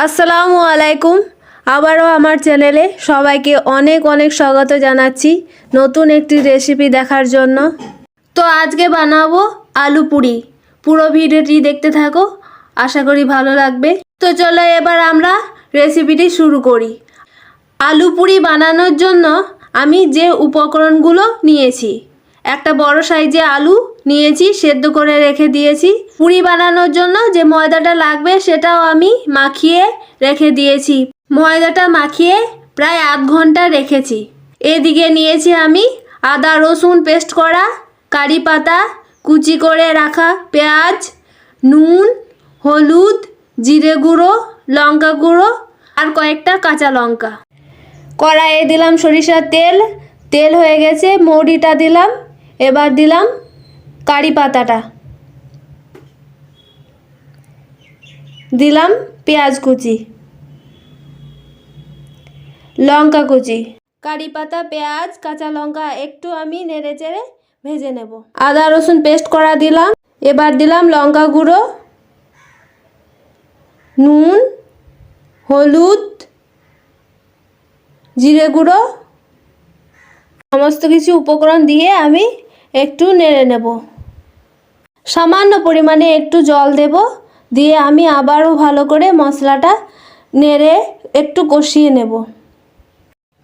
আসসালামু আলাইকুম। আবারও আমার চ্যানেলে সবাইকে অনেক অনেক স্বাগত জানাচ্ছি নতুন একটি রেসিপি দেখার জন্য। তো আজকে বানাবো আলু পুরি। পুরো ভিডিওটি দেখতে থাকো, আশা করি ভালো লাগবে। তো চলো এবার আমরা রেসিপিটি শুরু করি। আলু পুরি বানানোর জন্য আমি যে উপকরণগুলো নিয়েছি, একটা বড় সাইজে আলু নিয়েছি, সেদ্ধ করে রেখে দিয়েছি। পুরি বানানোর জন্য যে ময়দাটা লাগবে সেটাও আমি মাখিয়ে রেখে দিয়েছি। ময়দাটা মাখিয়ে প্রায় আধ ঘন্টা রেখেছি। এদিকে নিয়েছি আমি আদা রসুন পেস্ট করা, কারি পাতা, কুচি করে রাখা পেঁয়াজ, নুন, হলুদ, জিরে গুঁড়ো, লঙ্কা গুঁড়ো আর কয়েকটা কাঁচা লঙ্কা। কড়াইয়ে দিলাম সরিষার তেল। তেল হয়ে গেছে, মৌরিটা দিলাম। এবার দিলাম কারি পাতাটা, দিলাম পেঁয়াজ কুচি, লঙ্কা কুচি, কারি পাতা, পেঁয়াজ, কাঁচা লঙ্কা একটু আমি নেড়ে চেড়ে ভেজে নেব। আদা রসুন পেস্ট করা দিলাম। এবার দিলাম লঙ্কা গুঁড়ো, নুন, হলুদ, জিরে গুঁড়ো, সমস্ত কিছু উপকরণ দিয়ে আমি একটু নেড়ে নেব। সামান্য পরিমাণে একটু জল দেব, দিয়ে আমি আবারও ভালো করে মশলাটা নেড়ে একটু কষিয়ে নেব।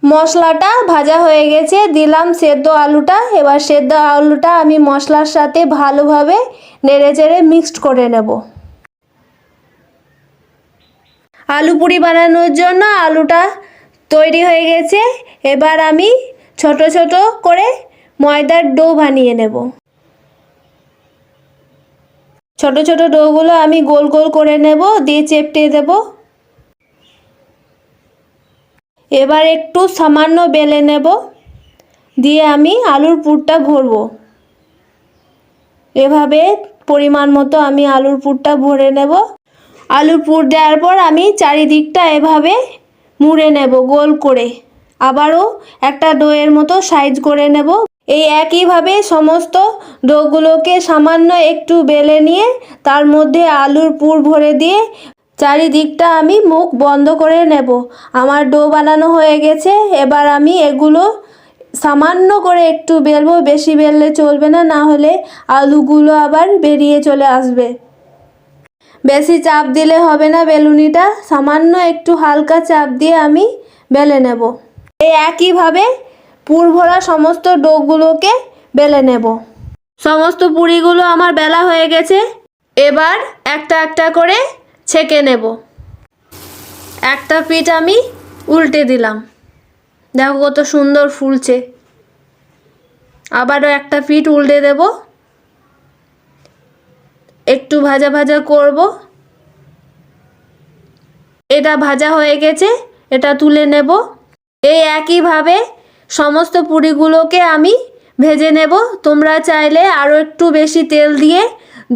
মশলাটা ভাজা হয়ে গেছে, দিলাম সেদ্ধ আলুটা। এবার সেদ্ধ আলুটা আমি মশলার সাথে ভালোভাবে নেড়ে চেড়ে মিক্সড করে নেব। আলু পুরি বানানোর জন্য আলুটা তৈরি হয়ে গেছে। এবার আমি ছোট ছোট করে ময়দার ডো বানিয়ে নেব। ছোট ছোট ডোগুলো আমি গোল গোল করে নেব, দিয়ে চেপটে দেব। এবার একটু সামান্য বেলে নেব, দিয়ে আমি আলুর পুরটা ভরব। এভাবে পরিমাণ মতো আমি আলুর পুরটা ভরে নেব। আলুর পুর দেওয়ার পর আমি চারিদিকটা এভাবে মুড়ে নেব গোল করে। আবারও একটা ডোয়ের মতো সাইজ করে নেব। এই একইভাবে সমস্ত ডোগুলোকে সামান্য একটু বেলে নিয়ে তার মধ্যে আলুর পুর ভরে দিয়ে চারিদিকটা আমি মুখ বন্ধ করে নেব। আমার ডো বানানো হয়ে গেছে। এবার আমি এগুলো সামান্য করে একটু বেলবো, বেশি বেললে চলবে না, না হলে আলুগুলো আবার বেরিয়ে চলে আসবে। বেশি চাপ দিলে হবে না বেলুনিটা, সামান্য একটু হালকা চাপ দিয়ে আমি বেলে নেব। এই একইভাবে পুর ভরা সমস্ত ডোগুলোকে বেলে নেব। সমস্ত পুরিগুলো আমার বেলা হয়ে গেছে। এবার একটা একটা করে ছেঁকে নেব। একটা পিঠ আমি উল্টে দিলাম, দেখো কত সুন্দর ফুলছে। আবারও একটা পিঠ উল্টে দেব, একটু ভাজা ভাজা করব। এটা ভাজা হয়ে গেছে, এটা তুলে নেব। এই একইভাবে সমস্ত পুরিগুলোকে আমি ভেজে নেব। তোমরা চাইলে আরও একটু বেশি তেল দিয়ে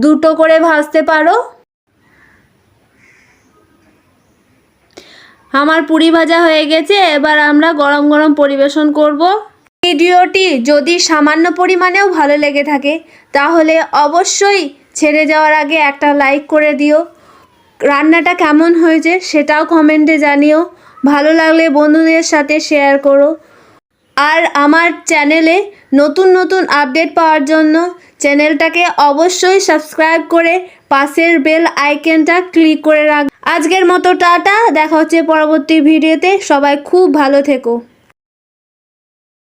দুটো করে ভাজতে পারো। আমার পুরি ভাজা হয়ে গেছে। এবার আমরা গরম গরম পরিবেশন করব। ভিডিওটি যদি সামান্য পরিমাণেও ভালো লেগে থাকে তাহলে অবশ্যই ছেড়ে যাওয়ার আগে একটা লাইক করে দিও। রান্নাটা কেমন হয়েছে সেটাও কমেন্টে জানিও। ভালো লাগলে বন্ধুদের সাথে শেয়ার করো। আর আমার চ্যানেলে নতুন নতুন আপডেট পাওয়ার জন্য চ্যানেলটাকে অবশ্যই সাবস্ক্রাইব করে পাশের বেল আইকনটা ক্লিক করে রাখ। আজকের মতো টাটা, দেখা হচ্ছে পরবর্তী ভিডিওতে। সবাই খুব ভালো থেকো।